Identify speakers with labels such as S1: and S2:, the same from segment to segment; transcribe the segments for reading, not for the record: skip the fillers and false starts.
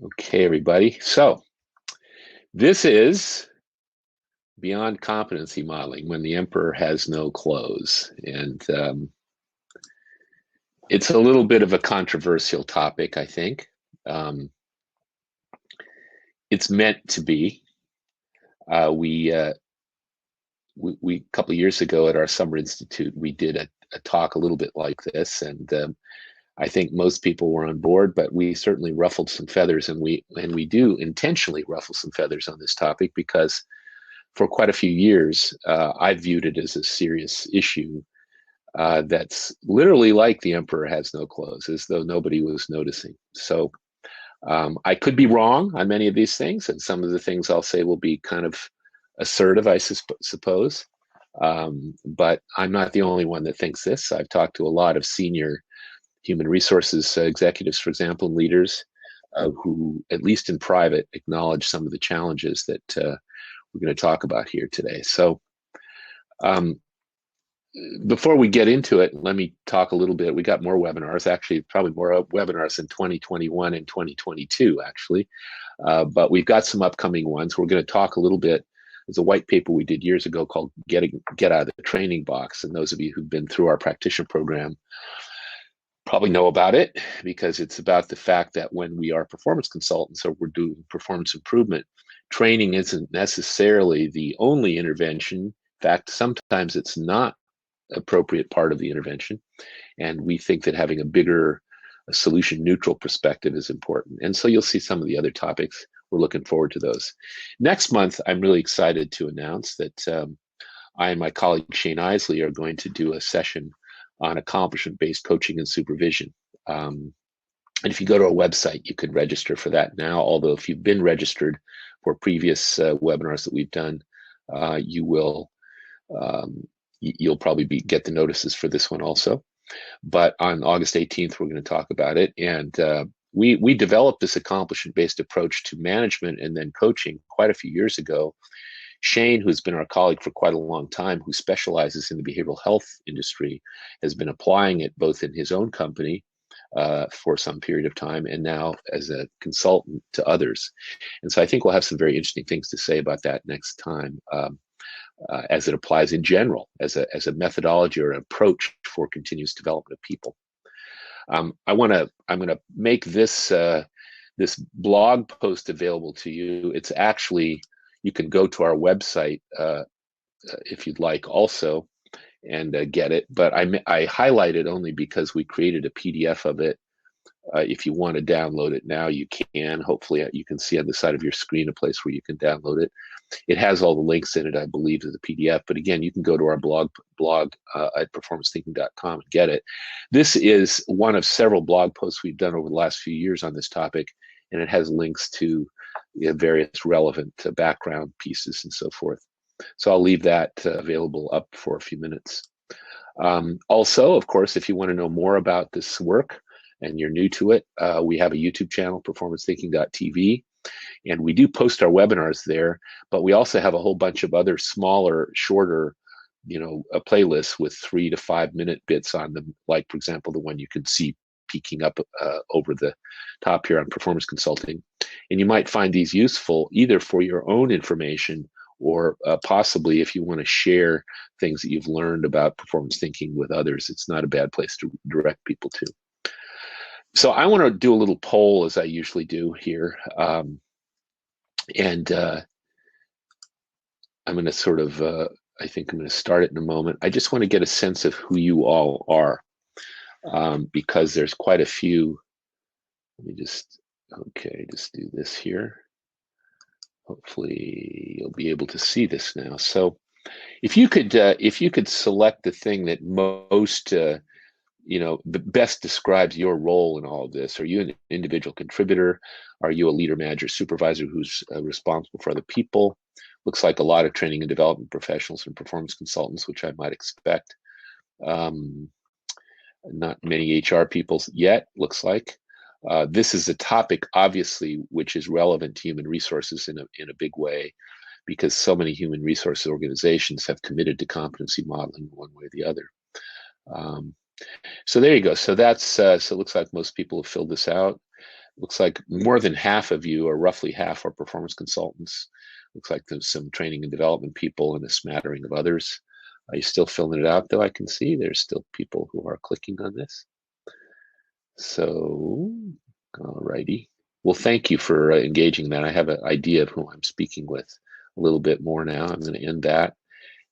S1: Okay, everybody. So this is Beyond Competency Modeling, when the emperor has no clothes. And it's a little bit of a controversial topic, I think. Um, it's meant to be. Uh, we, uh, we a couple of years ago at our summer institute, we did a talk a little bit like this, and I think most people were on board, but we certainly ruffled some feathers, and we do intentionally ruffle some feathers on this topic because for quite a few years, I viewed it as a serious issue that's literally like the emperor has no clothes, as though nobody was noticing. So I could be wrong on many of these things, and some of the things I'll say will be kind of assertive, I suppose. But I'm not the only one that thinks this. I've talked to a lot of senior human resources executives, for example, and leaders who, at least in private, acknowledge some of the challenges that we're going to talk about here today. So um, before we get into it, let me talk a little bit. We got more webinars, actually, probably more webinars in 2021 and 2022, actually. But we've got some upcoming ones. We're going to talk a little bit. There's a white paper we did years ago called Get Out of the Training Box. And those of you who've been through our practitioner program probably know about it, because it's about the fact that when we are performance consultants or we're doing performance improvement, training isn't necessarily the only intervention. In fact, sometimes it's not appropriate part of the intervention. And we think that having a bigger solution neutral perspective is important. And so you'll see some of the other topics. We're looking forward to those. Next month, I'm really excited to announce that I and my colleague Shane Isley are going to do a session on accomplishment-based coaching and supervision. And if you go to our website, you could register for that now. Although if you've been registered for previous webinars that we've done, you will you'll probably get the notices for this one also. But on August 18th, we're going to talk about it. And we developed this accomplishment-based approach to management and then coaching quite a few years ago. Shane, who's been our colleague for quite a long time, who specializes in the behavioral health industry, has been applying it both in his own company for some period of time and now as a consultant to others. And so I think we'll have some very interesting things to say about that next time. As it applies in general, as a methodology or an approach for continuous development of people. I'm going to make this this blog post available to you. It's actually, you can go to our website if you'd like also and get it. But I highlight it only because we created a PDF of it. If you want to download it now, you can. Hopefully, you can see on the side of your screen a place where you can download it. It has all the links in it, I believe, to the PDF. But again, you can go to our blog at performancethinking.com and get it. This is one of several blog posts we've done over the last few years on this topic, and it has links to various relevant background pieces and so forth. So I'll leave that available up for a few minutes. Also, of course, if you want to know more about this work and you're new to it, we have a YouTube channel, performancethinking.tv. And we do post our webinars there, but we also have a whole bunch of other smaller, shorter, playlists with 3 to 5 minute bits on them. Like, for example, the one you can see peeking up over the top here on performance consulting. And you might find these useful either for your own information or possibly if you want to share things that you've learned about performance thinking with others. It's not a bad place to direct people to. So I want to do a little poll, as I usually do here. And I'm going to sort of, I think I'm going to start it in a moment. I just want to get a sense of who you all are, because there's quite a few. Let me just do this here. Hopefully you'll be able to see this now. So if you could select the thing that most best describes your role in all of this. Are you an individual contributor? Are you a leader, manager, supervisor who's responsible for other people? Looks like a lot of training and development professionals and performance consultants, which I might expect. Not many HR people yet, looks like. This is a topic, obviously, which is relevant to human resources in a big way, because so many human resource organizations have committed to competency modeling one way or the other. So there you go. So that's so it looks like most people have filled this out. Looks like more than half of you, or roughly half, are performance consultants. Looks like there's some training and development people and a smattering of others. Are you still filling it out, though? I can see there's still people who are clicking on this. So, all righty. Well, thank you for engaging that. I have an idea of who I'm speaking with a little bit more now. I'm going to end that.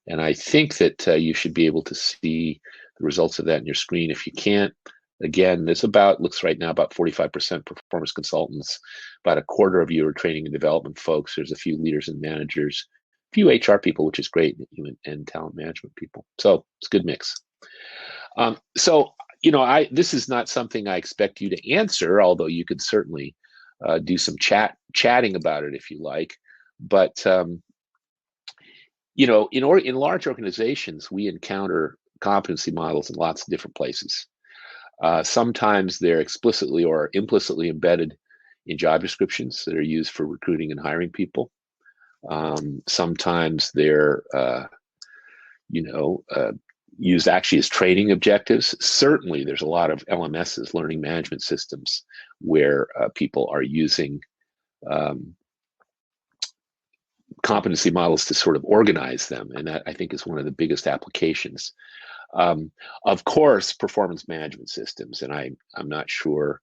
S1: And I think that you should be able to see the results of that in your screen. If you can't, again, there's looks right now about 45% performance consultants, about a quarter of you are training and development folks. There's a few leaders and managers, a few HR people, which is great, and talent management people. So it's a good mix. So, this is not something I expect you to answer, although you could certainly do some chatting about it if you like. But in large organizations, we encounter competency models in lots of different places. Sometimes they're explicitly or implicitly embedded in job descriptions that are used for recruiting and hiring people. Sometimes they're, used actually as training objectives. Certainly, there's a lot of LMSs, learning management systems, where people are using competency models to sort of organize them, and that, I think, is one of the biggest applications. Of course, performance management systems, and I'm not sure,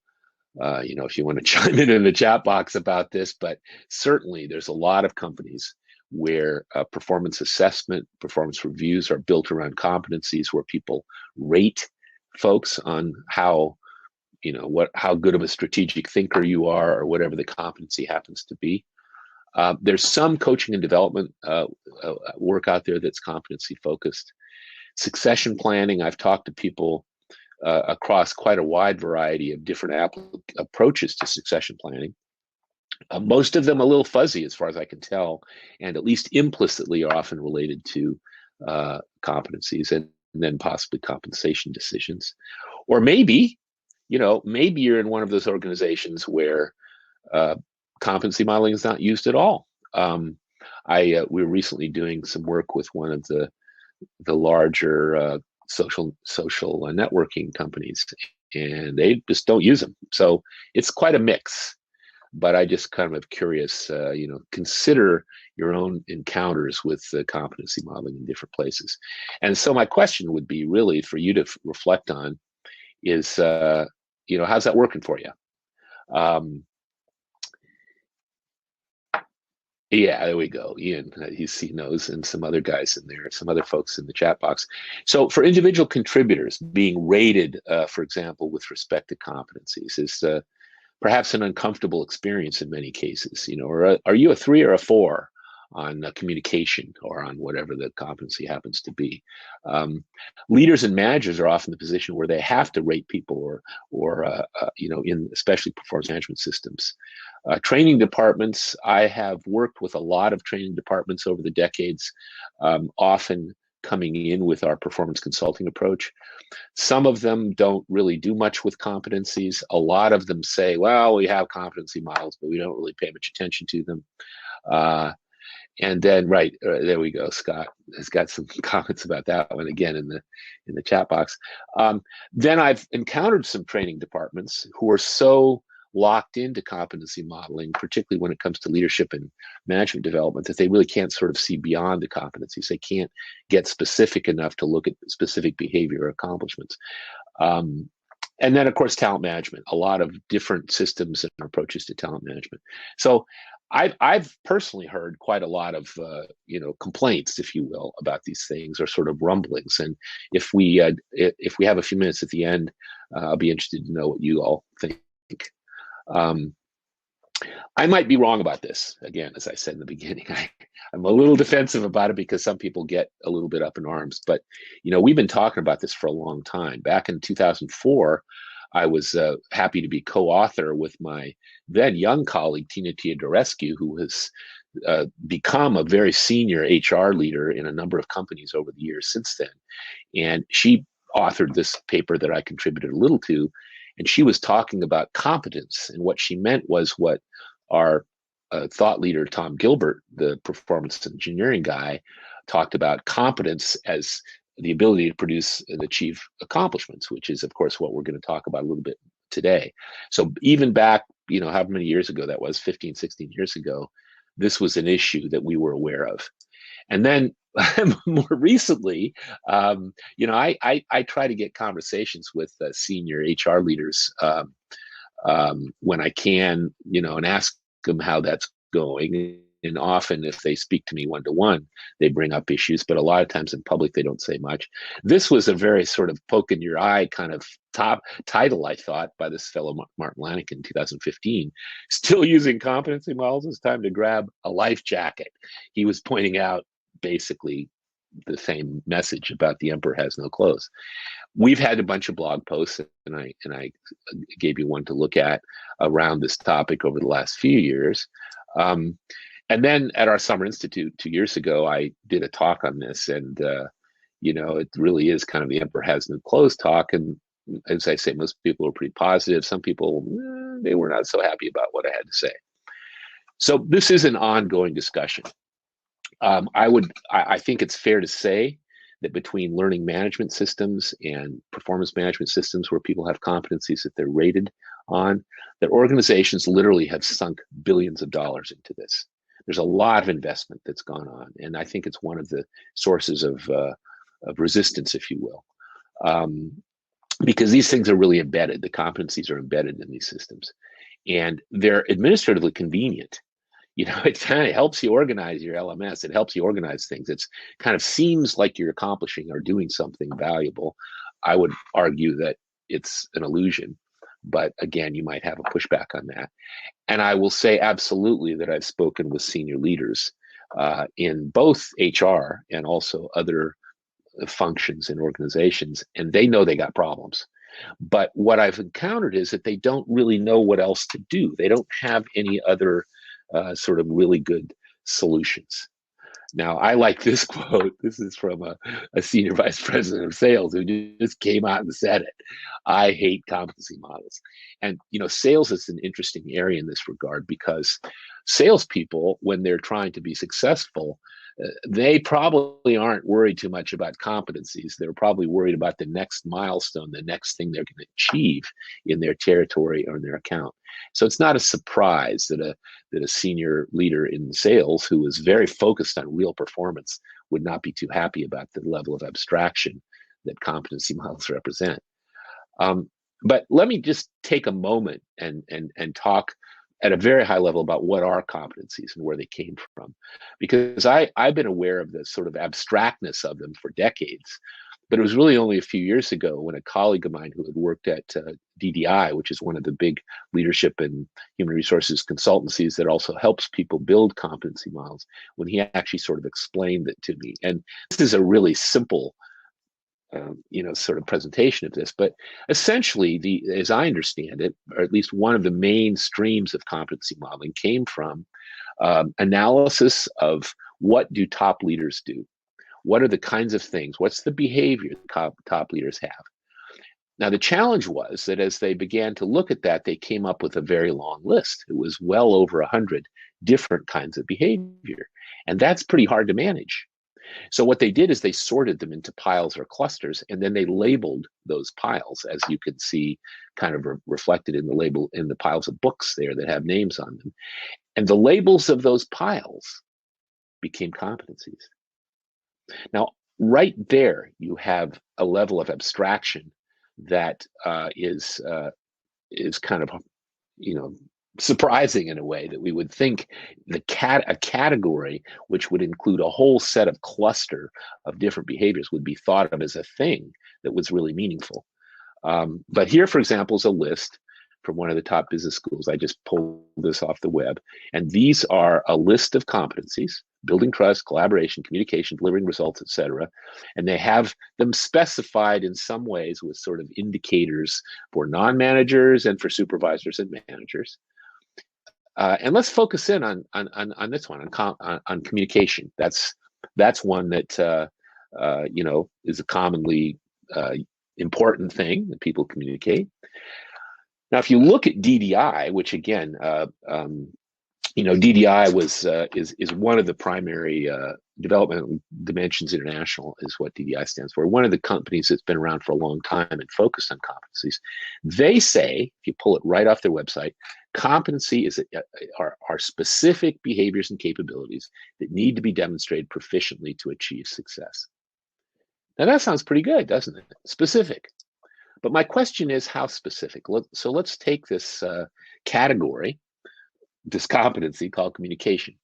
S1: if you want to chime in the chat box about this, but certainly there's a lot of companies where performance assessment, performance reviews are built around competencies, where people rate folks on how good of a strategic thinker you are, or whatever the competency happens to be. There's some coaching and development work out there that's competency focused. Succession planning, I've talked to people across quite a wide variety of different approaches to succession planning. Most of them a little fuzzy as far as I can tell, and at least implicitly are often related to competencies, and then possibly compensation decisions. Or maybe you're in one of those organizations where competency modeling is not used at all. We were recently doing some work with one of the larger social networking companies, and they just don't use them. So it's quite a mix. But I just kind of curious, consider your own encounters with competency modeling in different places. And so my question would be really for you to reflect on is, how's that working for you? Yeah, there we go. Ian, he knows, and some other guys in there, some other folks in the chat box. So for individual contributors, being rated, for example, with respect to competencies is perhaps an uncomfortable experience in many cases, or are you a 3 or a 4 on communication or on whatever the competency happens to be? Leaders and managers are often in the position where they have to rate people, or in especially performance management systems. Training departments, I have worked with a lot of training departments over the decades, often coming in with our performance consulting approach. Some of them don't really do much with competencies. A lot of them say, well, we have competency models, but we don't really pay much attention to them. And then, right, there we go. Scott has got some comments about that one again in the chat box. Then I've encountered some training departments who are so locked into competency modeling, particularly when it comes to leadership and management development, that they really can't sort of see beyond the competencies. They can't get specific enough to look at specific behavior or accomplishments. And then, of course, talent management, a lot of different systems and approaches to talent management. So I've personally heard quite a lot of complaints, if you will, about these things, or sort of rumblings. And if we have a few minutes at the end, I'll be interested to know what you all think. I might be wrong about this. Again, as I said in the beginning, I'm a little defensive about it because some people get a little bit up in arms. But we've been talking about this for a long time. Back in 2004, I was happy to be co-author with my then young colleague Tina Teodorescu, who has become a very senior HR leader in a number of companies over the years since then. And she authored this paper that I contributed a little to. And she was talking about competence, and what she meant was what our thought leader, Tom Gilbert, the performance engineering guy, talked about competence as the ability to produce and achieve accomplishments, which is, of course, what we're going to talk about a little bit today. So even back however many years ago that was, 15, 16 years ago, this was an issue that we were aware of. And then more recently, I try to get conversations with senior HR leaders when I can, and ask them how that's going. And often, if they speak to me one-to-one, they bring up issues, but a lot of times in public, they don't say much. This was a very sort of poke in your eye kind of top title, I thought, by this fellow, Martin Lanick, in 2015. Still using competency models, it's time to grab a life jacket. He was pointing out basically the same message about the emperor has no clothes. We've had a bunch of blog posts, and I gave you one to look at around this topic over the last few years. And then at our Summer Institute 2 years ago, I did a talk on this, and it really is kind of the emperor has no clothes talk. And as I say, most people are pretty positive. Some people, they were not so happy about what I had to say. So this is an ongoing discussion. I think it's fair to say that between learning management systems and performance management systems where people have competencies that they're rated on, that organizations literally have sunk billions of dollars into this. There's a lot of investment that's gone on, and I think it's one of the sources of resistance, if you will, because these things are really embedded. The competencies are embedded in these systems, and they're administratively convenient. It kind of helps you organize your LMS. It helps you organize things. It's kind of seems like you're accomplishing or doing something valuable. I would argue that it's an illusion, but again, you might have a pushback on that. And I will say absolutely that I've spoken with senior leaders in both HR and also other functions in organizations, and they know they got problems. But what I've encountered is that they don't really know what else to do. They don't have any other sort of really good solutions. Now, I like this quote. This is from a senior vice president of sales who just came out and said it. I hate competency models. And, sales is an interesting area in this regard, because salespeople, when they're trying to be successful, they probably aren't worried too much about competencies. They're probably worried about the next milestone, the next thing they're going to achieve in their territory or in their account. So it's not a surprise that a senior leader in sales who is very focused on real performance would not be too happy about the level of abstraction that competency models represent. But let me just take a moment and talk at a very high level about what are competencies and where they came from, because I've been aware of the sort of abstractness of them for decades. But it was really only a few years ago when a colleague of mine who had worked at DDI, which is one of the big leadership and human resources consultancies that also helps people build competency models, when he actually sort of explained it to me. And this is a really simple sort of presentation of this, but essentially, as I understand it, or at least one of the main streams of competency modeling came from analysis of what do top leaders do? What are the kinds of things? What's the behavior top leaders have? Now, the challenge was that as they began to look at that, they came up with a very long list. It was well over 100 different kinds of behavior, and that's pretty hard to manage. So what they did is they sorted them into piles or clusters, and then they labeled those piles, as you can see kind of reflected in the label in the piles of books there that have names on them. And the labels of those piles became competencies. Now, right there, you have a level of abstraction that is kind of, surprising in a way, that we would think a category which would include a whole set of cluster of different behaviors would be thought of as a thing that was really meaningful. But here, for example, is a list from one of the top business schools. I just pulled this off the web. And these are a list of competencies: building trust, collaboration, communication, delivering results, etc. And they have them specified in some ways with sort of indicators for non-managers and for supervisors and managers. And let's focus in on this one, on communication. That's one that is a commonly important thing that people communicate. Now, if you look at DDI, which again, DDI is one of the primary development dimensions international, is what DDI stands for. One of the companies that's been around for a long time and focused on competencies. They say, if you pull it right off their website, Competency are specific behaviors and capabilities that need to be demonstrated proficiently to achieve success. Now that sounds pretty good, doesn't it? Specific. But my question is, how specific? So let's take this category, this competency called communication.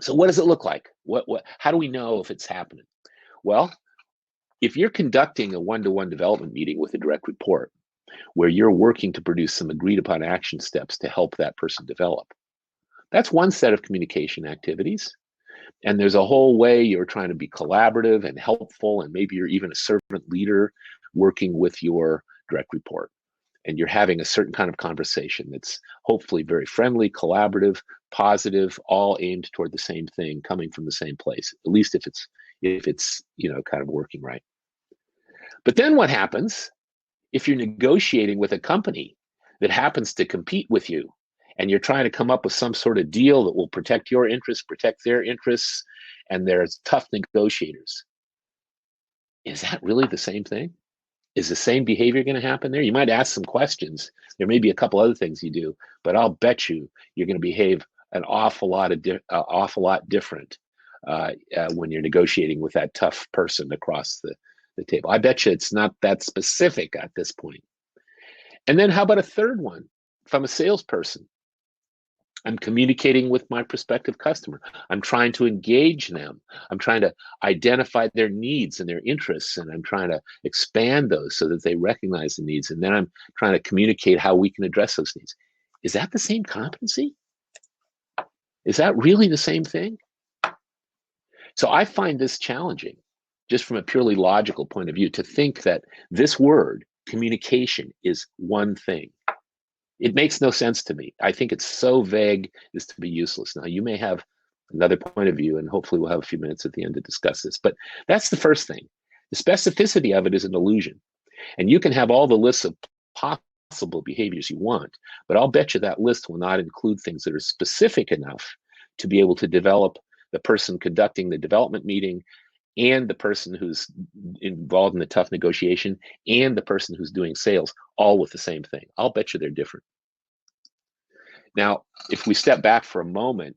S1: So what does it look like? How do we know if it's happening? Well, if you're conducting a one-to-one development meeting with a direct report, where you're working to produce some agreed upon action steps to help that person develop, that's one set of communication activities. And there's a whole way you're trying to be collaborative and helpful, and maybe you're even a servant leader working with your direct report. And you're having a certain kind of conversation that's hopefully very friendly, collaborative, positive, all aimed toward the same thing, coming from the same place, at least if it's kind of working right. But then what happens if you're negotiating with a company that happens to compete with you, and you're trying to come up with some sort of deal that will protect your interests, protect their interests, and they're tough negotiators? Is that really the same thing? Is the same behavior going to happen there? You might ask some questions. There may be a couple other things you do, but I'll bet you you're going to behave an awful lot different when you're negotiating with that tough person across the table. I bet you it's not that specific at this point. And then how about a third one? If I'm a salesperson, I'm communicating with my prospective customer. I'm trying to engage them. I'm trying to identify their needs and their interests, and I'm trying to expand those so that they recognize the needs. And then I'm trying to communicate how we can address those needs. Is that the same competency? Is that really the same thing? So I find this challenging, just from a purely logical point of view, to think that this word, communication, is one thing. It makes no sense to me. I think it's so vague as to be useless. Now, you may have another point of view, and hopefully we'll have a few minutes at the end to discuss this. But that's the first thing. The specificity of it is an illusion. And you can have all the lists of possible behaviors you want, but I'll bet you that list will not include things that are specific enough to be able to develop the person conducting the development meeting, and the person who's involved in the tough negotiation, and the person who's doing sales, all with the same thing. I'll bet you they're different. Now, if we step back for a moment,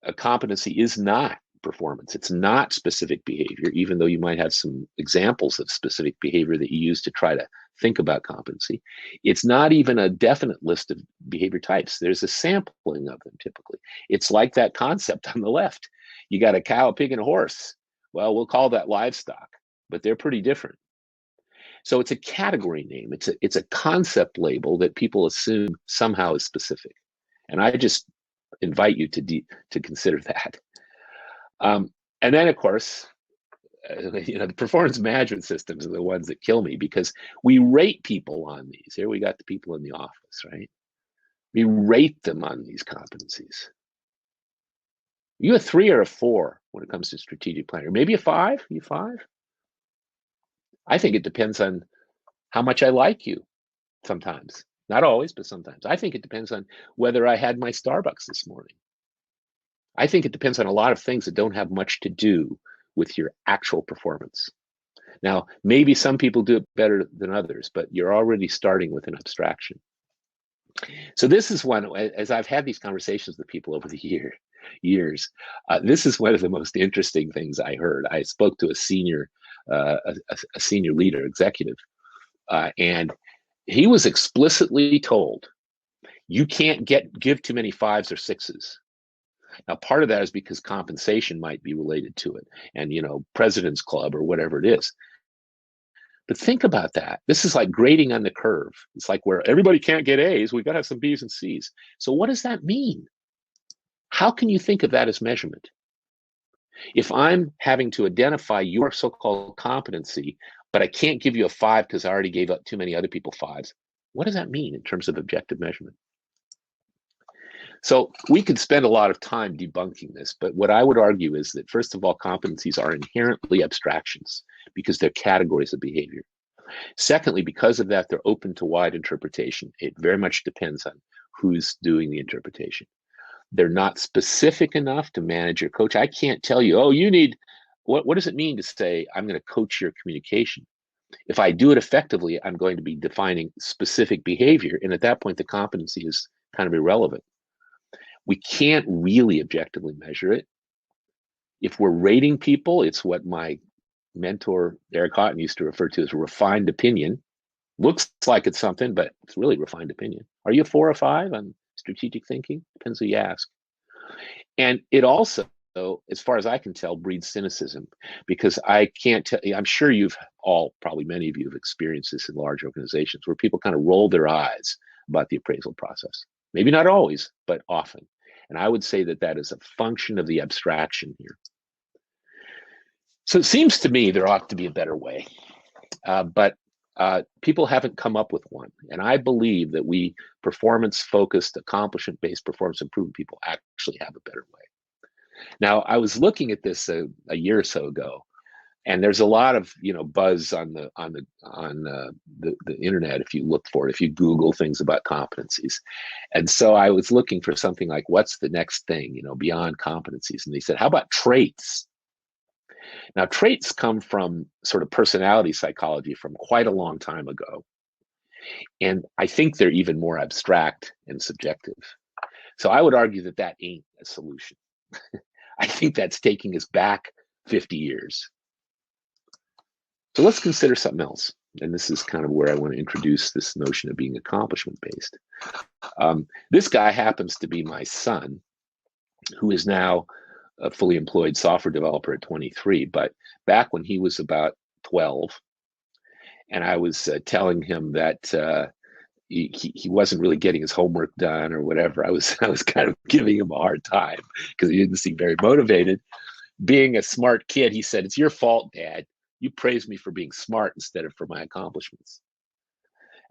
S1: a competency is not performance. It's not specific behavior, even though you might have some examples of specific behavior that you use to try to think about competency. It's not even a definite list of behavior types. There's a sampling of them typically. It's like that concept on the left. You got a cow, a pig, and a horse. Well, we'll call that livestock, but they're pretty different. So it's a category name. It's a concept label that people assume somehow is specific. And I just invite you to consider that. And then, of course, the performance management systems are the ones that kill me, because we rate people on these. Here we got the people in the office, right? We rate them on these competencies. You a 3 or a 4 when it comes to strategic planning, or maybe a 5? You 5? I think it depends on how much I like you. Sometimes, not always, but sometimes. I think it depends on whether I had my Starbucks this morning. I think it depends on a lot of things that don't have much to do with your actual performance. Now, maybe some people do it better than others, but you're already starting with an abstraction. So this is one, as I've had these conversations with people over the years, this is one of the most interesting things I heard. I spoke to a senior leader, executive, and he was explicitly told, you can't give too many 5s or 6s. Now, part of that is because compensation might be related to it, and President's Club or whatever it is. But think about that. This is like grading on the curve. It's like where everybody can't get A's, we've got to have some B's and C's. So what does that mean? How can you think of that as measurement? If I'm having to identify your so-called competency, but I can't give you a 5 because I already gave up too many other people 5s, what does that mean in terms of objective measurement? So we could spend a lot of time debunking this, but what I would argue is that, first of all, competencies are inherently abstractions because they're categories of behavior. Secondly, because of that, they're open to wide interpretation. It very much depends on who's doing the interpretation. They're not specific enough to manage your coach. I can't tell you, oh, you need, what does it mean to say, I'm going to coach your communication? If I do it effectively, I'm going to be defining specific behavior. And at that point, the competency is kind of irrelevant. We can't really objectively measure it. If we're rating people, it's what my mentor, Eric Houghton, used to refer to as refined opinion. Looks like it's something, but it's really refined opinion. Are you a 4 or 5 on strategic thinking? Depends who you ask. And it also, as far as I can tell, breeds cynicism, because I can't tell, I'm sure you've all, probably many of you have experienced this in large organizations where people kind of roll their eyes about the appraisal process. Maybe not always, but often. And I would say that that is a function of the abstraction here. So it seems to me there ought to be a better way, but people haven't come up with one. And I believe that we performance-focused, accomplishment-based performance improvement people actually have a better way. Now, I was looking at this a year or so ago, and there's a lot of buzz on the internet if you look for it, if you Google things about competencies. And so I was looking for something like, what's the next thing beyond competencies? And they said, how about traits? Now, traits come from sort of personality psychology from quite a long time ago. And I think they're even more abstract and subjective. So I would argue that that ain't a solution. I think that's taking us back 50 years. So let's consider something else. And this is kind of where I want to introduce this notion of being accomplishment-based. This guy happens to be my son, who is now a fully employed software developer at 23. But back when he was about 12, and I was telling him that he wasn't really getting his homework done or whatever, I was kind of giving him a hard time because he didn't seem very motivated. Being a smart kid, he said, "It's your fault, Dad. You praised me for being smart instead of for my accomplishments."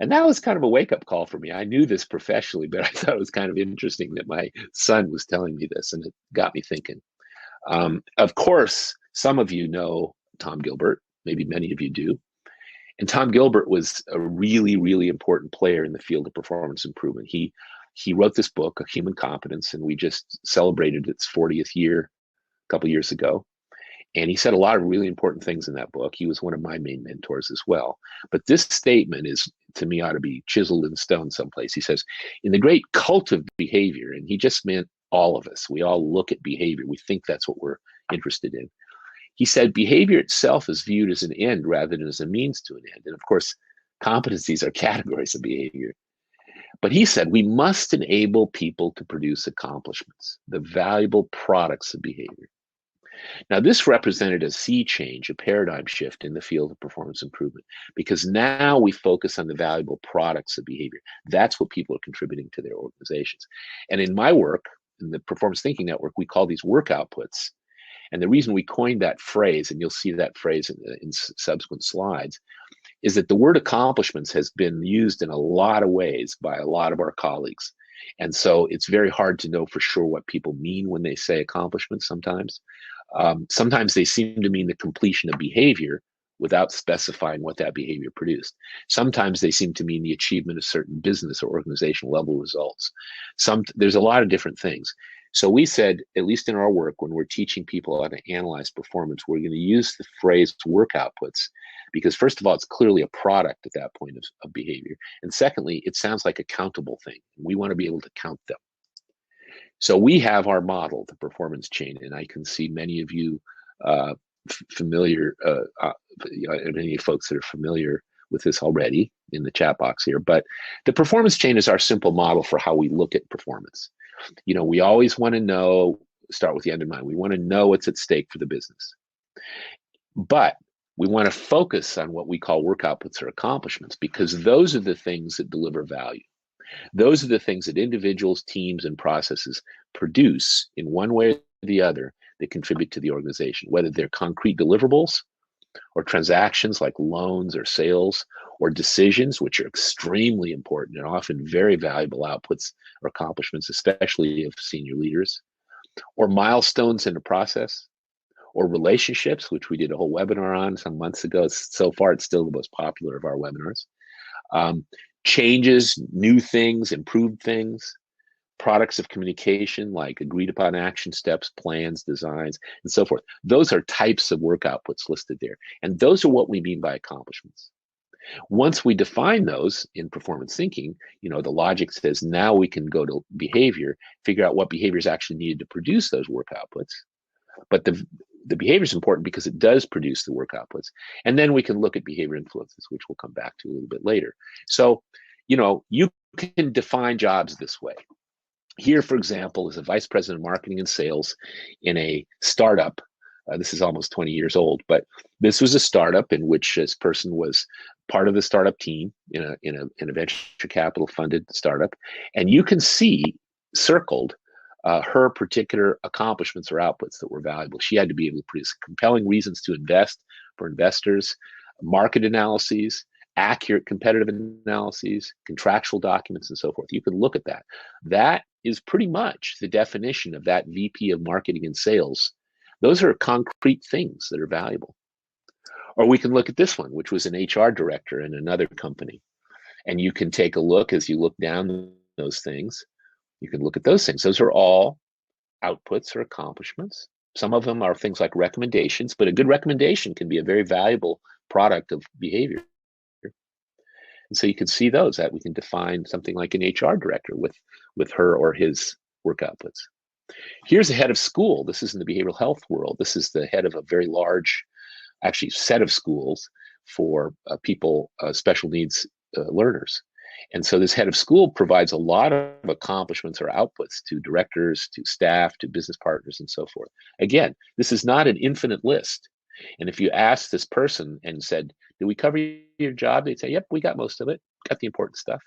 S1: And that was kind of a wake-up call for me. I knew this professionally, but I thought it was kind of interesting that my son was telling me this, and it got me thinking. Of course, some of you know Tom Gilbert, maybe many of you do. And Tom Gilbert was a really, really important player in the field of performance improvement. He wrote this book, Human Competence, and we just celebrated its 40th year a couple years ago. And he said a lot of really important things in that book. He was one of my main mentors as well. But this statement is, to me, ought to be chiseled in stone someplace. He says, in the great cult of behavior, and he just meant all of us, we all look at behavior. We think that's what we're interested in. He said, behavior itself is viewed as an end rather than as a means to an end. And of course, competencies are categories of behavior. But he said, we must enable people to produce accomplishments, the valuable products of behavior. Now, this represented a sea change, a paradigm shift in the field of performance improvement, because now we focus on the valuable products of behavior. That's what people are contributing to their organizations. And in my work, in the Performance Thinking Network, we call these work outputs. And the reason we coined that phrase, and you'll see that phrase in subsequent slides, is that the word accomplishments has been used in a lot of ways by a lot of our colleagues. And so it's very hard to know for sure what people mean when they say accomplishments sometimes. Sometimes they seem to mean the completion of behavior without specifying what that behavior produced. Sometimes they seem to mean the achievement of certain business or organizational level results. There's a lot of different things. So we said, at least in our work, when we're teaching people how to analyze performance, we're going to use the phrase work outputs, because first of all, it's clearly a product at that point of behavior. And secondly, it sounds like a countable thing. We want to be able to count them. So we have our model, the performance chain, and I can see many of you familiar, many folks that are familiar with this already in the chat box here. But the performance chain is our simple model for how we look at performance. We always want to know, start with the end in mind. We want to know what's at stake for the business. But we want to focus on what we call work outputs or accomplishments, because those are the things that deliver value. Those are the things that individuals, teams, and processes produce in one way or the other that contribute to the organization, whether they're concrete deliverables or transactions like loans or sales, or decisions, which are extremely important and often very valuable outputs or accomplishments, especially of senior leaders, or milestones in the process, or relationships, which we did a whole webinar on some months ago. So far, it's still the most popular of our webinars. Changes, new things, improved things, products of communication like agreed upon action steps, plans, designs, and so forth. Those are types of work outputs listed there. And those are what we mean by accomplishments. Once we define those in performance thinking, the logic says now we can go to behavior, figure out what behavior is actually needed to produce those work outputs. But the behavior is important because it does produce the work outputs. And then we can look at behavior influences, which we'll come back to a little bit later. So, you can define jobs this way. Here, for example, is a vice president of marketing and sales in a startup. This is almost 20 years old, but this was a startup in which this person was part of the startup team in a venture capital funded startup. And you can see circled her particular accomplishments or outputs that were valuable. She had to be able to produce compelling reasons to invest for investors, market analyses, accurate competitive analyses, contractual documents, and so forth. You can look at that. That is pretty much the definition of that VP of marketing and sales. Those are concrete things that are valuable. Or we can look at this one, which was an HR director in another company. And you can take a look as you look down those things. You can look at those things. Those are all outputs or accomplishments. Some of them are things like recommendations, but a good recommendation can be a very valuable product of behavior. And so you can see those, that we can define something like an HR director with her or his work outputs. Here's a head of school. This is in the behavioral health world. This is the head of a very large, actually, set of schools for people, special needs learners. And so this head of school provides a lot of accomplishments or outputs to directors, to staff, to business partners, and so forth. Again, this is not an infinite list. And if you ask this person and said, did we cover your job? They'd say, yep, we got most of it, got the important stuff.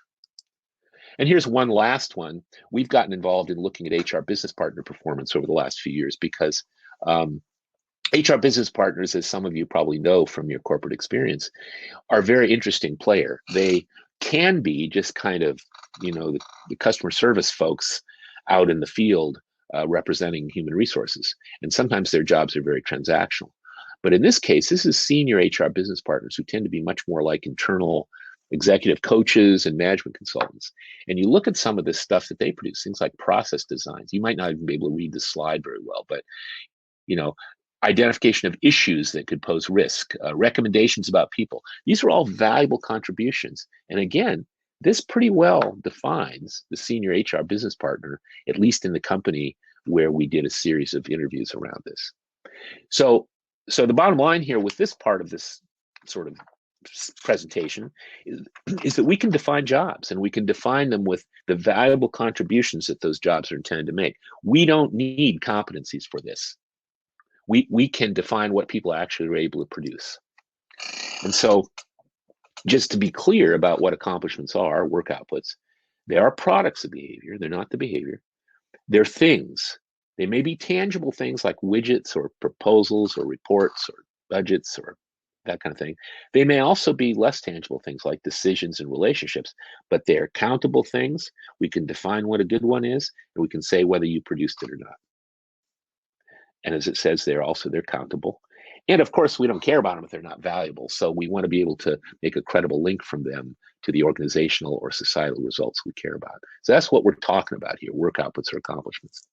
S1: And here's one last one. We've gotten involved in looking at HR business partner performance over the last few years because HR business partners, as some of you probably know from your corporate experience, are a very interesting player. They can be just kind of, the customer service folks out in the field representing human resources. And sometimes their jobs are very transactional. But in this case, this is senior HR business partners who tend to be much more like internal executive coaches and management consultants. And you look at some of this stuff that they produce, things like process designs. You might not even be able to read the slide very well, but, identification of issues that could pose risk, recommendations about people. These are all valuable contributions. And again, this pretty well defines the senior HR business partner, at least in the company where we did a series of interviews around this. So the bottom line here with this part of this sort of presentation is that we can define jobs, and we can define them with the valuable contributions that those jobs are intended to make. We don't need competencies for this. We can define what people actually are able to produce. And so just to be clear about what accomplishments are, work outputs, they are products of behavior. They're not the behavior. They're things. They may be tangible things like widgets or proposals or reports or budgets or that kind of thing. They may also be less tangible things like decisions and relationships, but they're countable things. We can define what a good one is, and we can say whether you produced it or not. And as it says there, also they're countable. And of course, we don't care about them if they're not valuable. So we want to be able to make a credible link from them to the organizational or societal results we care about. So that's what we're talking about here, work outputs or accomplishments.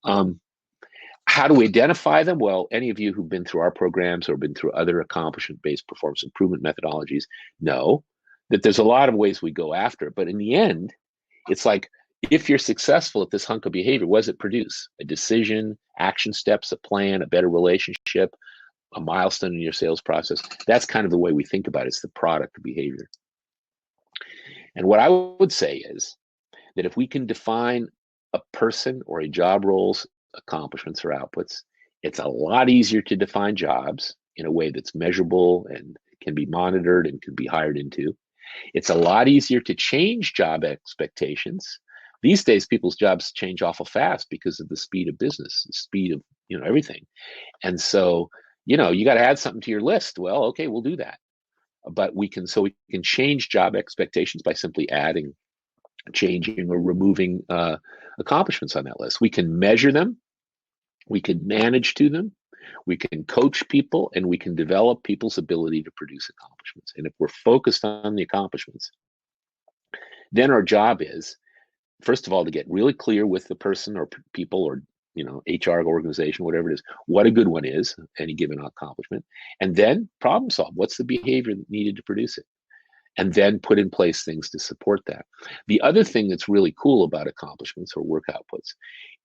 S1: How do we identify them? Well, any of you who've been through our programs or been through other accomplishment-based performance improvement methodologies know that there's a lot of ways we go after it. But in the end, it's like, if you're successful at this hunk of behavior, what does it produce? A decision, action steps, a plan, a better relationship, a milestone in your sales process. That's kind of the way we think about it. It's the product of behavior. And what I would say is that if we can define a person or a job role's accomplishments or outputs, it's a lot easier to define jobs in a way that's measurable and can be monitored and can be hired into. It's a lot easier to change job expectations. These days, people's jobs change awful fast because of the speed of business, the speed of everything. And so, you got to add something to your list. Well, okay, we'll do that. But we can change job expectations by simply adding, changing, or removing accomplishments on that list. We can measure them. We can manage to them. We can coach people, and we can develop people's ability to produce accomplishments. And if we're focused on the accomplishments, then our job is, first of all, to get really clear with the person or people or HR organization, whatever it is, what a good one is, any given accomplishment, and then problem solve. What's the behavior needed to produce it? and then put in place things to support that. The other thing that's really cool about accomplishments or work outputs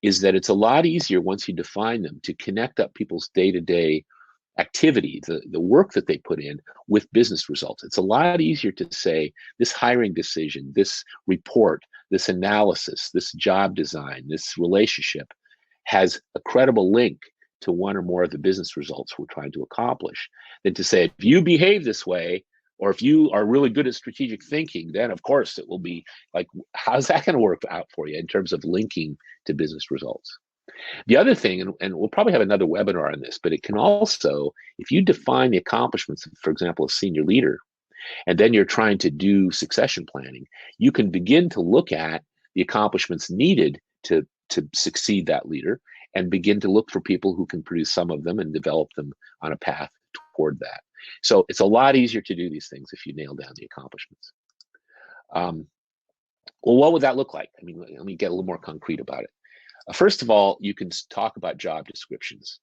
S1: is that it's a lot easier once you define them to connect up people's day-to-day activity, the work that they put in, with business results. It's a lot easier to say this hiring decision, this report, this analysis, this job design, this relationship has a credible link to one or more of the business results we're trying to accomplish, than to say, if you behave this way, or if you are really good at strategic thinking, then of course it will be like, how's that going to work out for you in terms of linking to business results? The other thing, and we'll probably have another webinar on this, but it can also, if you define the accomplishments, for example, a senior leader, and then you're trying to do succession planning, you can begin to look at the accomplishments needed to succeed that leader, and begin to look for people who can produce some of them and develop them on a path toward that. So it's a lot easier to do these things if you nail down the accomplishments. Well, what would that look like? I mean, let me get a little more concrete about it. First of all, you can talk about job descriptions.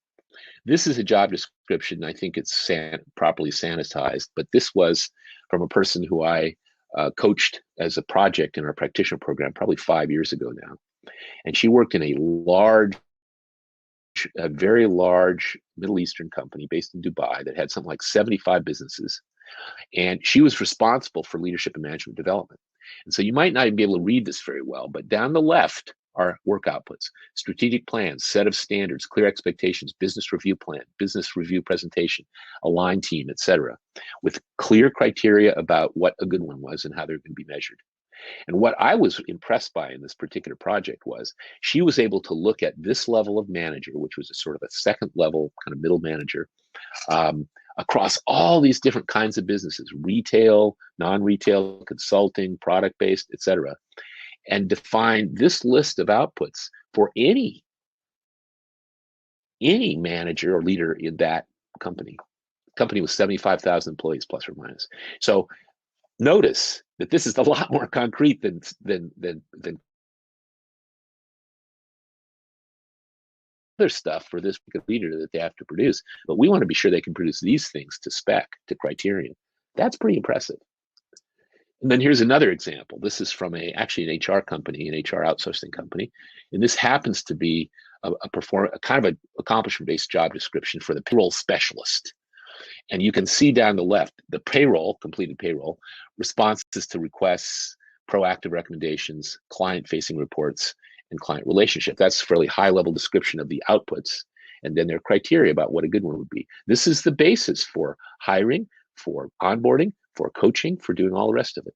S1: This is a job description. I think it's properly sanitized, but this was from a person who I coached as a project in our practitioner program probably 5 years ago now. And she worked in a very large Middle Eastern company based in Dubai that had something like 75 businesses. And she was responsible for leadership and management development. And so you might not even be able to read this very well, but down the left are work outputs, strategic plans, set of standards, clear expectations, business review plan, business review presentation, aligned team, etc., with clear criteria about what a good one was and how they're going to be measured. And what I was impressed by in this particular project was she was able to look at this level of manager, which was a sort of a second level kind of middle manager, across all these different kinds of businesses, retail, non-retail, consulting, product-based, etc., and define this list of outputs for any manager or leader in that company. Company with 75,000 employees, plus or minus. So notice that this is a lot more concrete than other stuff for this leader that they have to produce. But we want to be sure they can produce these things to spec, to criterion. That's pretty impressive. And then here's another example. This is from actually an HR company, an HR outsourcing company. And this happens to be a kind of an accomplishment-based job description for the payroll specialist. And you can see down the left, the payroll, completed payroll, responses to requests, proactive recommendations, client-facing reports, and client relationship. That's a fairly high-level description of the outputs, and then their criteria about what a good one would be. This is the basis for hiring, for onboarding, for coaching, for doing all the rest of it.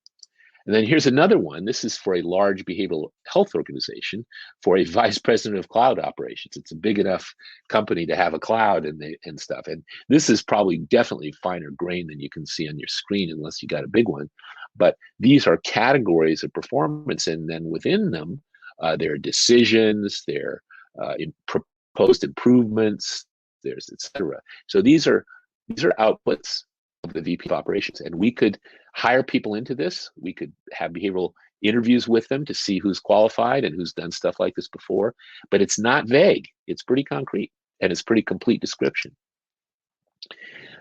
S1: And then here's another one. This is for a large behavioral health organization for a vice president of cloud operations. It's a big enough company to have a cloud and stuff. And this is probably definitely finer grain than you can see on your screen unless you got a big one. But these are categories of performance, and then within them, there are decisions, there are proposed improvements, there's etc. So these are outputs of the VP of operations, and we could hire people into this. We could have behavioral interviews with them to see who's qualified and who's done stuff like this before, but it's not vague. It's pretty concrete, and it's pretty complete description.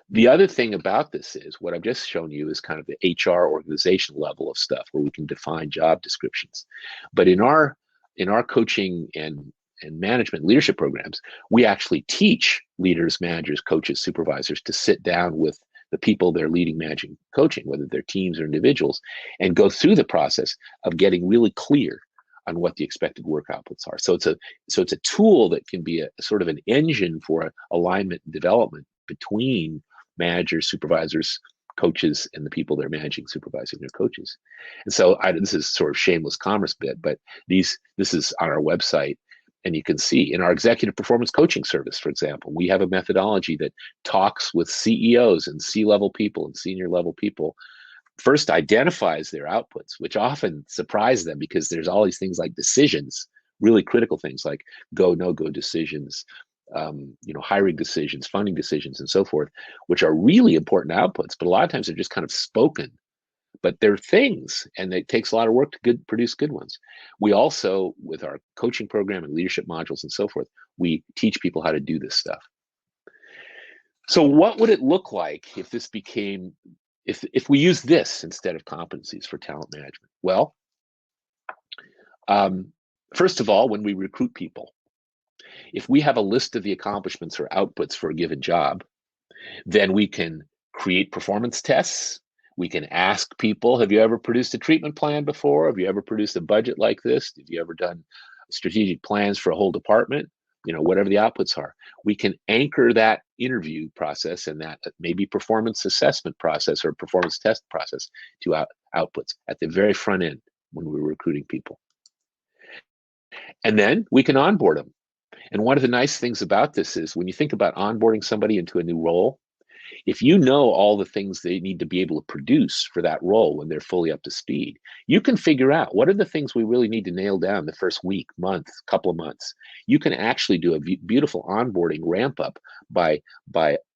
S1: The other thing about this is what I've just shown you is kind of the HR organization level of stuff where we can define job descriptions. But in our coaching and management leadership programs, we actually teach leaders, managers, coaches, supervisors to sit down with the people they're leading, managing, coaching, whether they're teams or individuals, and go through the process of getting really clear on what the expected work outputs are. So it's a tool that can be a sort of an engine for alignment and development between managers, supervisors, coaches, and the people they're managing, supervising their coaches. And so this is sort of shameless commerce bit, but this is on our website. And you can see in our executive performance coaching service, for example, we have a methodology that talks with CEOs and C-level people and senior level people, first identifies their outputs, which often surprise them because there's all these things like decisions, really critical things like go, no-go decisions, hiring decisions, funding decisions, and so forth, which are really important outputs, but a lot of times they're just kind of spoken. But they're things, and it takes a lot of work to produce good ones. We also, with our coaching program and leadership modules and so forth, we teach people how to do this stuff. So what would it look like if this became if we use this instead of competencies for talent management? Well, first of all, when we recruit people, if we have a list of the accomplishments or outputs for a given job, then we can create performance tests. We can ask people, have you ever produced a treatment plan before? Have you ever produced a budget like this? Have you ever done strategic plans for a whole department? Whatever the outputs are. We can anchor that interview process and that maybe performance assessment process or performance test process to outputs at the very front end when we're recruiting people. And then we can onboard them. And one of the nice things about this is when you think about onboarding somebody into a new role, if you know all the things they need to be able to produce for that role when they're fully up to speed, you can figure out what are the things we really need to nail down the first week, month, couple of months. You can actually do a beautiful onboarding ramp up by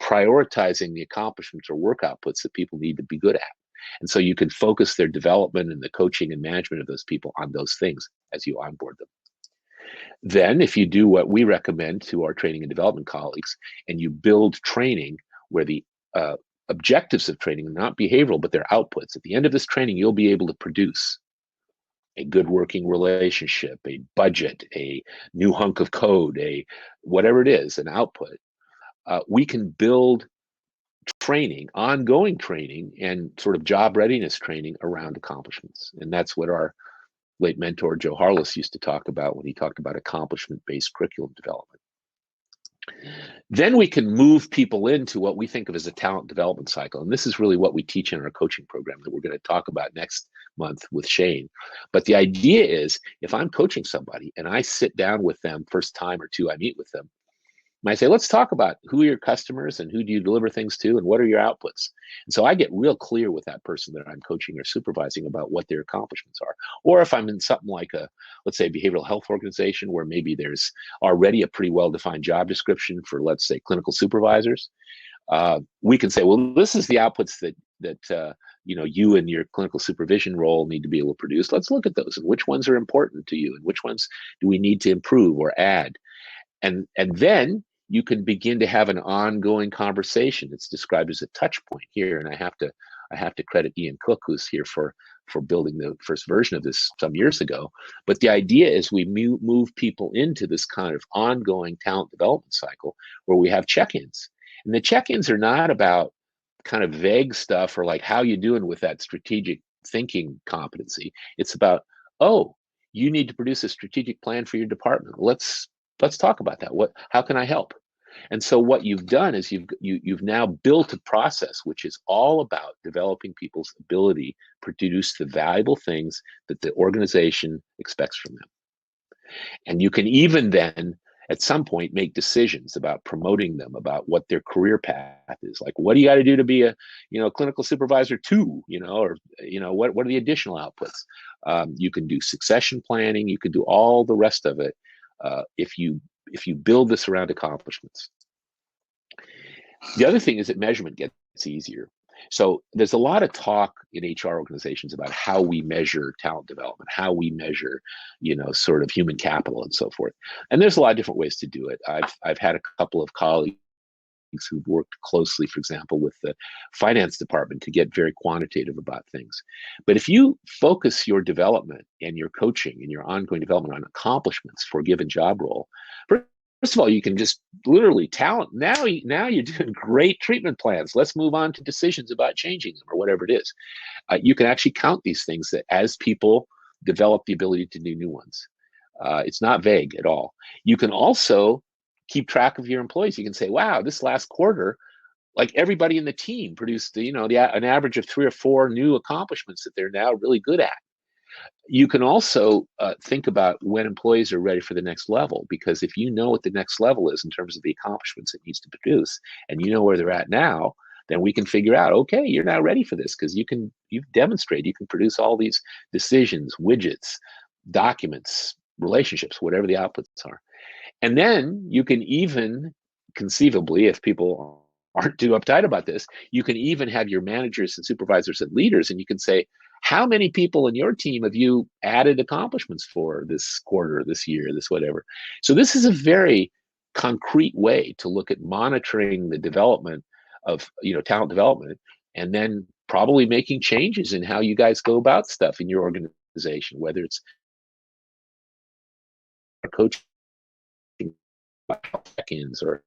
S1: prioritizing the accomplishments or work outputs that people need to be good at. And so you can focus their development and the coaching and management of those people on those things as you onboard them. Then if you do what we recommend to our training and development colleagues, and you build training where the objectives of training are not behavioral, but they're outputs. At the end of this training, you'll be able to produce a good working relationship, a budget, a new hunk of code, a whatever it is, an output. We can build training, ongoing training, and sort of job readiness training around accomplishments. And that's what our late mentor, Joe Harless, used to talk about when he talked about accomplishment-based curriculum development. Then we can move people into what we think of as a talent development cycle. And this is really what we teach in our coaching program that we're going to talk about next month with Shane. But the idea is if I'm coaching somebody and I sit down with them first time or two I meet with them, and I say, let's talk about who are your customers and who do you deliver things to and what are your outputs. And so I get real clear with that person that I'm coaching or supervising about what their accomplishments are. Or if I'm in something like let's say a behavioral health organization where maybe there's already a pretty well-defined job description for, let's say, clinical supervisors, we can say, well, this is the outputs that you and your clinical supervision role need to be able to produce. Let's look at those and which ones are important to you and which ones do we need to improve or add. And then you can begin to have an ongoing conversation. It's described as a touch point here, and I have to credit Ian Cook, who's here for building the first version of this some years ago. But the idea is we move people into this kind of ongoing talent development cycle where we have check-ins, and the check-ins are not about kind of vague stuff or like how you doing with that strategic thinking competency. It's about, oh, you need to produce a strategic plan for your department. Let's talk about that. How can I help? And so what you've done is you've now built a process which is all about developing people's ability to produce the valuable things that the organization expects from them. And you can even then at some point make decisions about promoting them, about what their career path is. Like, what do you got to do to be a clinical supervisor 2, or what are the additional outputs? You can do succession planning, you can do all the rest of it. If you build this around accomplishments. The other thing is that measurement gets easier. So there's a lot of talk in HR organizations about how we measure talent development, how we measure, sort of human capital and so forth. And there's a lot of different ways to do it. I've had a couple of colleagues who've worked closely, for example, with the finance department to get very quantitative about things. But if you focus your development and your coaching and your ongoing development on accomplishments for a given job role, first of all, you can just literally talent. Now you're doing great treatment plans. Let's move on to decisions about changing them or whatever it is. You can actually count these things that as people develop the ability to do new ones. It's not vague at all. You can also keep track of your employees. You can say, wow, this last quarter, like everybody in the team produced, an average of 3 or 4 new accomplishments that they're now really good at. You can also think about when employees are ready for the next level, because if you know what the next level is in terms of the accomplishments it needs to produce, and you know where they're at now, then we can figure out, okay, you're now ready for this because you've demonstrated you can produce all these decisions, widgets, documents, relationships, whatever the outputs are. And then you can even conceivably, if people aren't too uptight about this, you can even have your managers and supervisors and leaders, and you can say, how many people in your team have you added accomplishments for this quarter, this year, this whatever? So this is a very concrete way to look at monitoring the development of talent development and then probably making changes in how you guys go about stuff in your organization, whether it's coaching check-ins or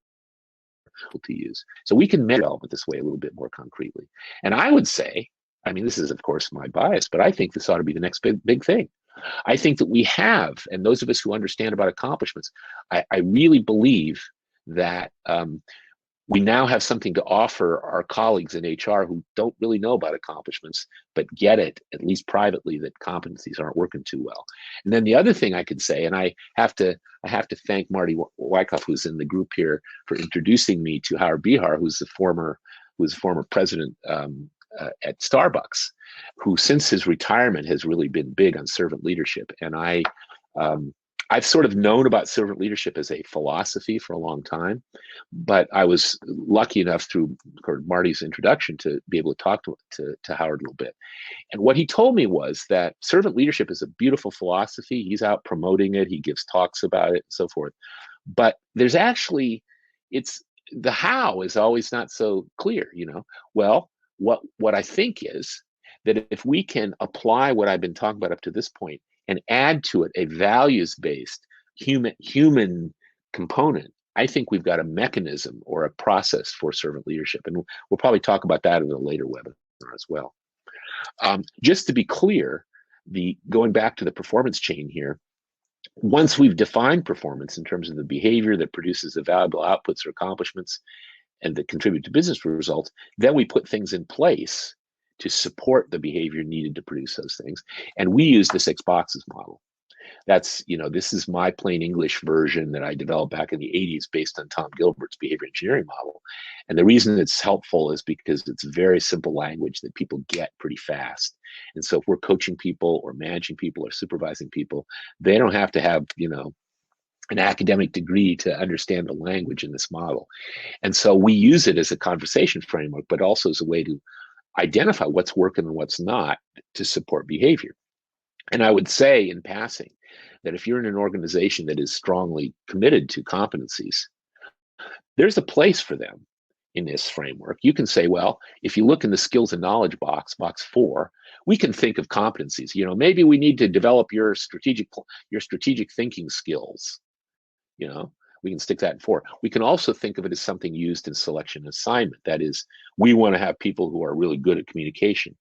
S1: to use. So we can measure development this way a little bit more concretely. And I would say, I mean, this is of course my bias, but I think this ought to be the next big thing. I think that we have, and those of us who understand about accomplishments, I really believe that we now have something to offer our colleagues in HR who don't really know about accomplishments, but get it, at least privately, that competencies aren't working too well. And then the other thing I could say, and I have to thank Marty Wyckoff, who's in the group here, for introducing me to Howard Behar, who's the former president at Starbucks, who since his retirement has really been big on servant leadership. And I've sort of known about servant leadership as a philosophy for a long time, but I was lucky enough through Marty's introduction to be able to talk to Howard a little bit. And what he told me was that servant leadership is a beautiful philosophy. He's out promoting it. He gives talks about it and so forth. But there's actually, the how is always not so clear, you know. Well, what I think is that if we can apply what I've been talking about up to this point and add to it a values-based human component, I think we've got a mechanism or a process for servant leadership. And we'll probably talk about that in a later webinar as well. Just to be clear, going back to the performance chain here, once we've defined performance in terms of the behavior that produces the valuable outputs or accomplishments and that contribute to business results, then we put things in place to support the behavior needed to produce those things. And we use the 6 boxes model. That's, you know, this is my plain English version that I developed back in the 80s based on Tom Gilbert's behavior engineering model. And the reason it's helpful is because it's very simple language that people get pretty fast. And so if we're coaching people or managing people or supervising people, they don't have to have, you know, an academic degree to understand the language in this model. And so we use it as a conversation framework, but also as a way to identify what's working and what's not to support behavior. And I would say in passing that if you're in an organization that is strongly committed to competencies, there's a place for them in this framework. You can say, well, if you look in the skills and knowledge box 4, we can think of competencies. You know, maybe we need to develop your strategic thinking skills. You know, we can stick that in 4. We can also think of it as something used in selection and assignment. That is, we want to have people who are really good at communication.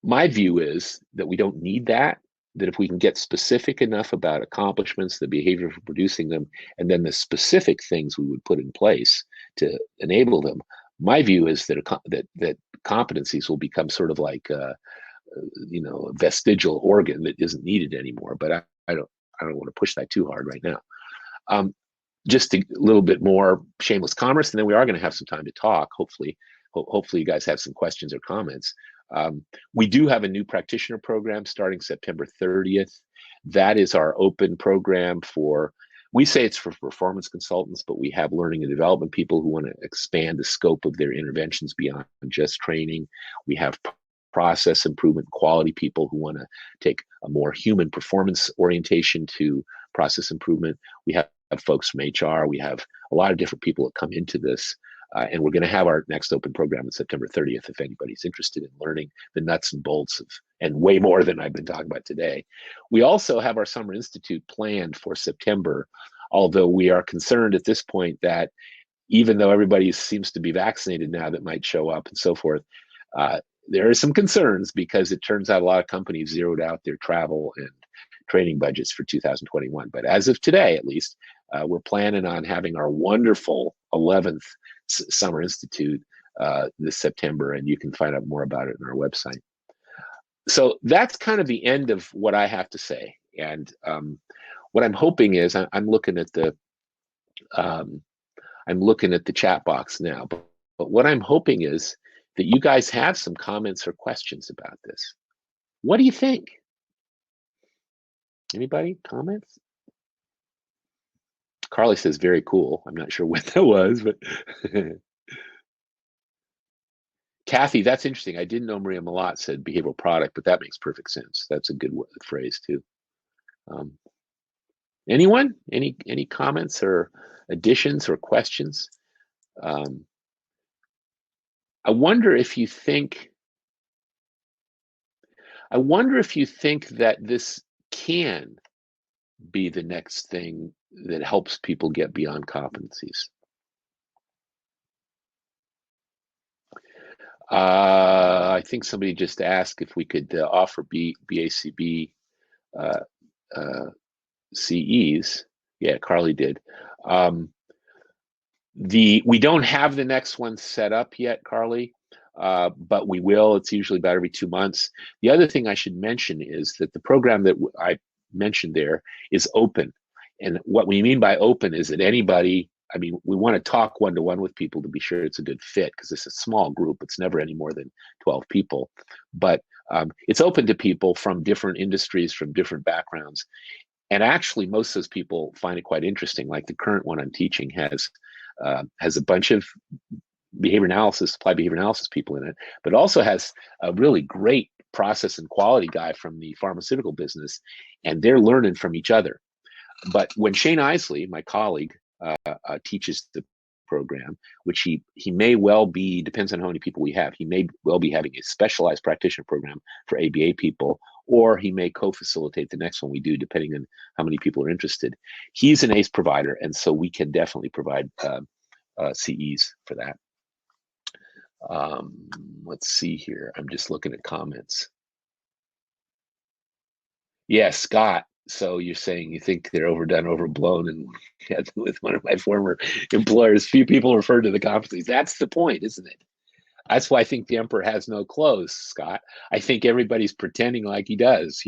S1: My view is that we don't need that if we can get specific enough about accomplishments, the behavior for producing them, and then the specific things we would put in place to enable them. My view is that that competencies will become sort of like a vestigial organ that isn't needed anymore. But I don't want to push that too hard right now. Just a little bit more shameless commerce, and then we are going to have some time to talk. Hopefully you guys have some questions or comments. We do have a new practitioner program starting September 30th. That is our open program we say it's for performance consultants, but we have learning and development people who want to expand the scope of their interventions beyond just training. We have process improvement, quality people who want to take a more human performance orientation to process improvement. We have folks from HR. We have a lot of different people that come into this. And we're going to have our next open program on September 30th if anybody's interested in learning the nuts and bolts of, and way more than I've been talking about today. We also have our Summer Institute planned for September, although we are concerned at this point that even though everybody seems to be vaccinated now that might show up and so forth, there are some concerns because it turns out a lot of companies zeroed out their travel and training budgets for 2021. But as of today, at least, we're planning on having our wonderful 11th Summer Institute this September, and you can find out more about it on our website. So that's kind of the end of what I have to say. And what I'm hoping is, I'm looking at the chat box now, but what I'm hoping is that you guys have some comments or questions about this. What do you think? Anybody? Comments? Carly says, very cool. I'm not sure what that was, but Kathy, that's interesting. I didn't know Maria Malat said behavioral product, but that makes perfect sense. That's a good phrase too. Anyone? Any comments or additions or questions? I wonder if you think I wonder if you think that this can be the next thing that helps people get beyond competencies. I think somebody just asked if we could offer BACB uh, uh, CEs. Yeah, Carly did. We don't have the next one set up yet, Carly, but we will. It's usually about every 2 months. The other thing I should mention is that the program that I mentioned there is open. And what we mean by open is that anybody, I mean, we want to talk one-to-one with people to be sure it's a good fit, because it's a small group. It's never any more than 12 people. But it's open to people from different industries, from different backgrounds. And actually, most of those people find it quite interesting. Like the current one I'm teaching has a bunch of applied behavior analysis people in it, but also has a really great process and quality guy from the pharmaceutical business, and they're learning from each other. But when Shane Isley, my colleague, teaches the program, which he may well be, depends on how many people we have, he may well be having a specialized practitioner program for ABA people, or he may co-facilitate the next one we do, depending on how many people are interested. He's an ACE provider, and so we can definitely provide CEs for that. Let's see here. I'm just looking at comments. Yeah, Scott. So you're saying you think they're overdone, overblown, and with one of my former employers, few people refer to the competencies. That's the point, isn't it? That's why I think the emperor has no clothes, Scott. I think everybody's pretending like he does,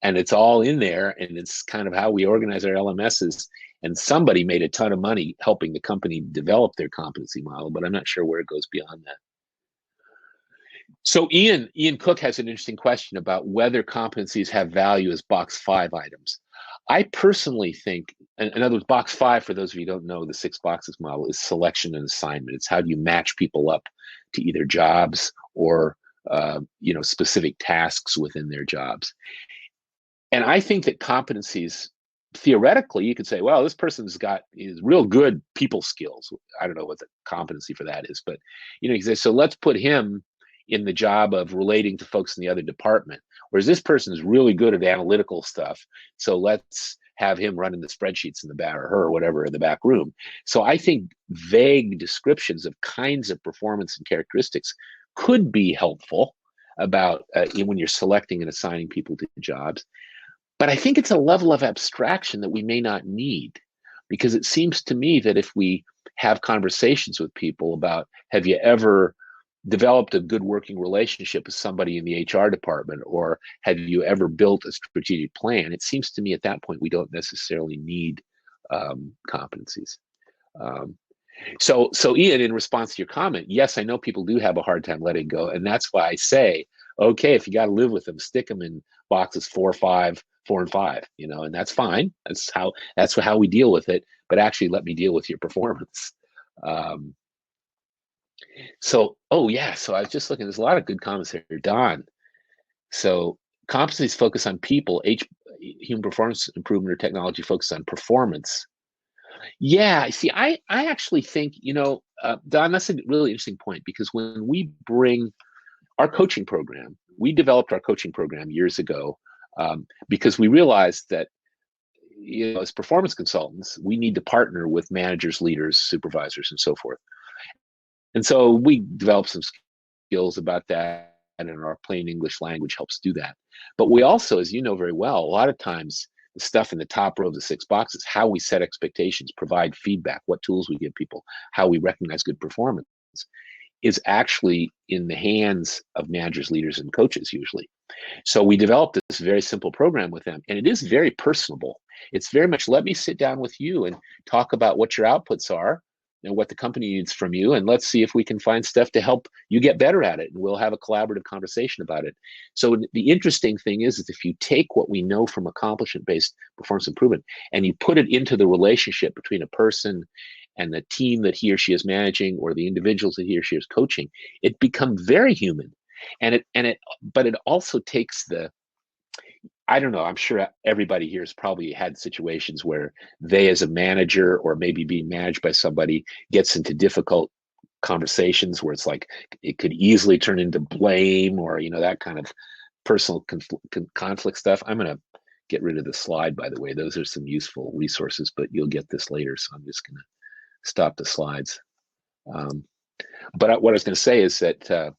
S1: and it's all in there, and it's kind of how we organize our LMSs. And somebody made a ton of money helping the company develop their competency model, but I'm not sure where it goes beyond that. So Ian Cook has an interesting question about whether competencies have value as box 5 items. I personally think, in other words, box 5, for those of you who don't know, the 6 boxes model is selection and assignment. It's how do you match people up to either jobs or specific tasks within their jobs. And I think that competencies, theoretically, you could say, well, this person's got real good people skills. I don't know what the competency for that is, but you can say, so let's put him in the job of relating to folks in the other department. Whereas this person is really good at analytical stuff, so let's have him running the spreadsheets in the back, or her, or whatever, in the back room. So I think vague descriptions of kinds of performance and characteristics could be helpful about when you're selecting and assigning people to jobs. But I think it's a level of abstraction that we may not need, because it seems to me that if we have conversations with people about, have you ever developed a good working relationship with somebody in the HR department, or have you ever built a strategic plan? It seems to me at that point we don't necessarily need competencies. So Ian, in response to your comment, yes, I know people do have a hard time letting go, and that's why I say, okay, if you got to live with them, stick them in boxes 4, 5, 4, and 5, and that's fine. That's how we deal with it. But actually, let me deal with your performance. So I was just looking. There's a lot of good comments here, Don. So competencies focus on people. Human performance improvement, or technology focus on performance. Yeah, see, I actually think, Don, that's a really interesting point, because when we bring our coaching program, we developed our coaching program years ago because we realized that, as performance consultants, we need to partner with managers, leaders, supervisors, and so forth. And so we developed some skills about that, and our plain English language helps do that. But we also, as you know very well, a lot of times the stuff in the top row of the 6 boxes, how we set expectations, provide feedback, what tools we give people, how we recognize good performance, is actually in the hands of managers, leaders, and coaches usually. So we developed this very simple program with them, and it is very personable. It's very much, let me sit down with you and talk about what your outputs are and what the company needs from you, and let's see if we can find stuff to help you get better at it, and we'll have a collaborative conversation about it. So the interesting thing is if you take what we know from accomplishment-based performance improvement and you put it into the relationship between a person and the team that he or she is managing, or the individuals that he or she is coaching, it becomes very human. But it also takes I don't know, I'm sure everybody here has probably had situations where they, as a manager, or maybe being managed by somebody, gets into difficult conversations where it's like it could easily turn into blame, or that kind of personal conflict stuff. I'm going to get rid of the slide, by the way. Those are some useful resources, but you'll get this later, so I'm just going to stop the slides. But what I was going to say is that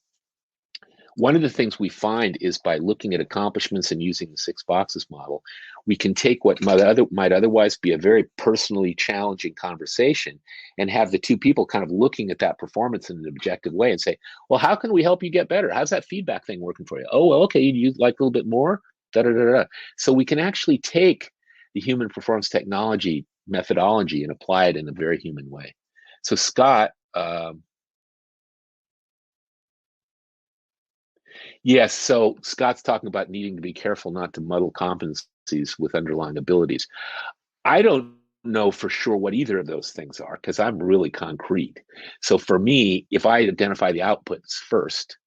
S1: one of the things we find is by looking at accomplishments and using the 6 boxes model, we can take what might otherwise be a very personally challenging conversation and have the two people kind of looking at that performance in an objective way and say, well, how can we help you get better? How's that feedback thing working for you? Oh, well, okay, you'd like a little bit more? Da, da, da, da. So we can actually take the human performance technology methodology and apply it in a very human way. So Scott, yes, so Scott's talking about needing to be careful not to muddle competencies with underlying abilities. I don't know for sure what either of those things are because I'm really concrete. So for me, if I identify the outputs first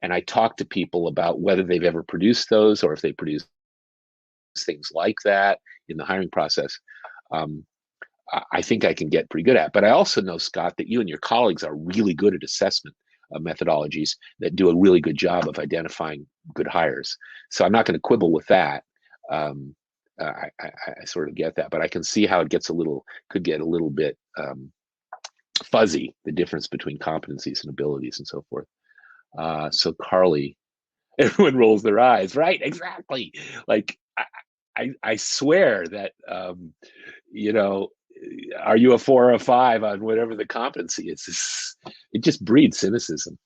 S1: and I talk to people about whether they've ever produced those or if they produce things like that in the hiring process, I think I can get pretty good at it. But I also know, Scott, that you and your colleagues are really good at assessment methodologies that do a really good job of identifying good hires. So I'm not going to quibble with that. I sort of get that, but I can see how it could get a little bit fuzzy, the difference between competencies and abilities and so forth. So Carly, everyone rolls their eyes, right? Exactly. Like I swear that are you a 4 or a 5 on whatever the competency is? It just breeds cynicism.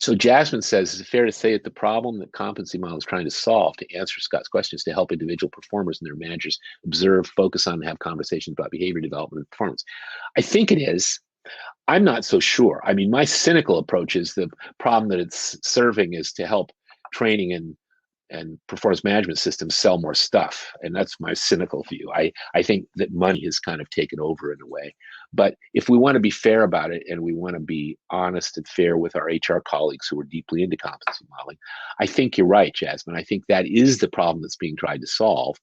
S1: So Jasmine says, is it fair to say that the problem that competency model is trying to solve to answer Scott's question is to help individual performers and their managers observe, focus on, and have conversations about behavior development and performance? I think it is. I'm not so sure. I mean, my cynical approach is the problem that it's serving is to help training and performance management systems sell more stuff. And that's my cynical view. I think that money has kind of taken over in a way. But if we want to be fair about it and we want to be honest and fair with our HR colleagues who are deeply into competency modeling, I think you're right, Jasmine. I think that is the problem that's being tried to solve.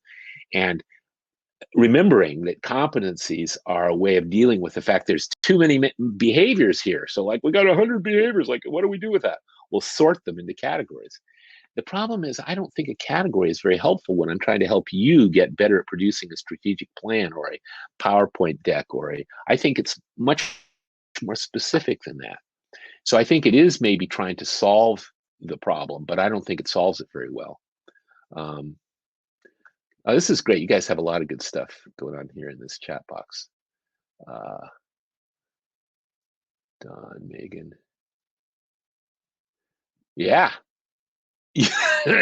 S1: And remembering that competencies are a way of dealing with the fact there's too many behaviors here. So like we got 100 behaviors, like what do we do with that? We'll sort them into categories. The problem is I don't think a category is very helpful when I'm trying to help you get better at producing a strategic plan or a PowerPoint deck I think it's much more specific than that. So I think it is maybe trying to solve the problem, but I don't think it solves it very well. This is great. You guys have a lot of good stuff going on here in this chat box. Don, Megan. Yeah.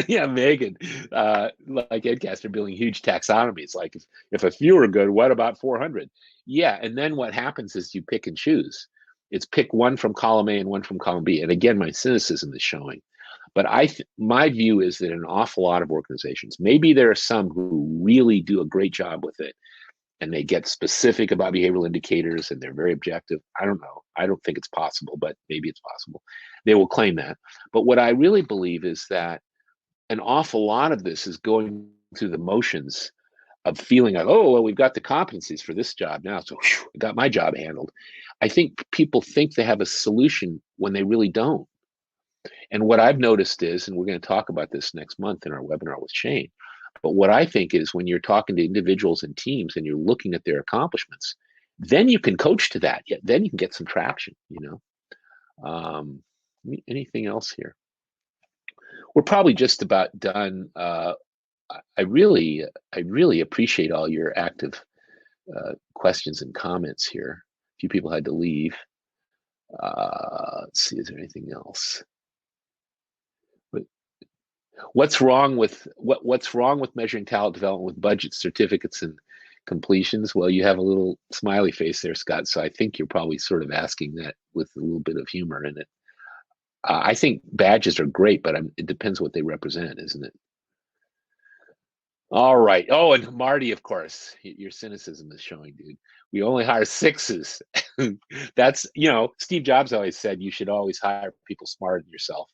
S1: Yeah, Megan, like Edcast, are building huge taxonomies. Like if a few are good, what about 400? Yeah, and then what happens is you pick and choose. It's pick one from column A and one from column B. And again, my cynicism is showing. But my view is that an awful lot of organizations, maybe there are some who really do a great job with it, and they get specific about behavioral indicators and they're very objective. I don't know. I don't think it's possible, but maybe it's possible. They will claim that. But what I really believe is that an awful lot of this is going through the motions of feeling like, oh, well, we've got the competencies for this job now, so whew, I got my job handled. I think people think they have a solution when they really don't. And what I've noticed is, and we're going to talk about this next month in our webinar with Shane, but what I think is when you're talking to individuals and teams and you're looking at their accomplishments, then you can coach to that. Yeah, then you can get some traction, Anything else here? We're probably just about done. I really appreciate all your active questions and comments here. A few people had to leave. Let's see, is there anything else? What's wrong with measuring talent development with budgets, certificates, and completions? Well, you have a little smiley face there, Scott. So I think you're probably sort of asking that with a little bit of humor in it. I think badges are great, but it depends what they represent, isn't it? All right. Oh, and Marty, of course, your cynicism is showing, dude. We only hire 6s. That's, Steve Jobs always said you should always hire people smarter than yourself.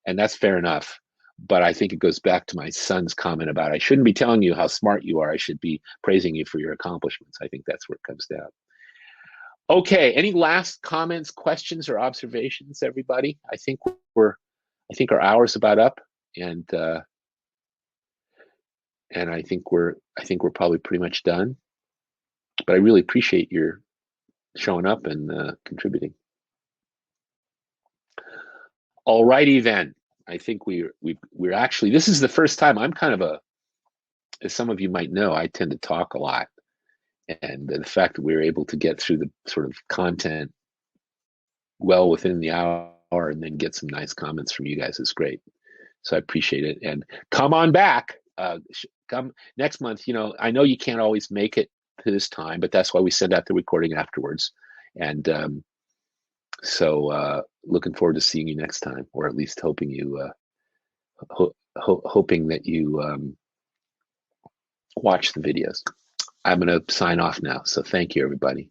S1: And that's fair enough. But I think it goes back to my son's comment about I shouldn't be telling you how smart you are. I should be praising you for your accomplishments. I think that's where it comes down. Okay, any last comments, questions, or observations, everybody? I think our hour's about up, and I think we're probably pretty much done. But I really appreciate your showing up and contributing. All righty then. I think we're actually, this is the first time I'm kind of as some of you might know, I tend to talk a lot, and the fact that we were able to get through the sort of content well within the hour and then get some nice comments from you guys is great. So I appreciate it, and come on back. Come next month. You know, I know you can't always make it to this time, but that's why we send out the recording afterwards. And so looking forward to seeing you next time, or at least hoping you hoping that you watch the videos. I'm going to sign off now. So thank you, everybody.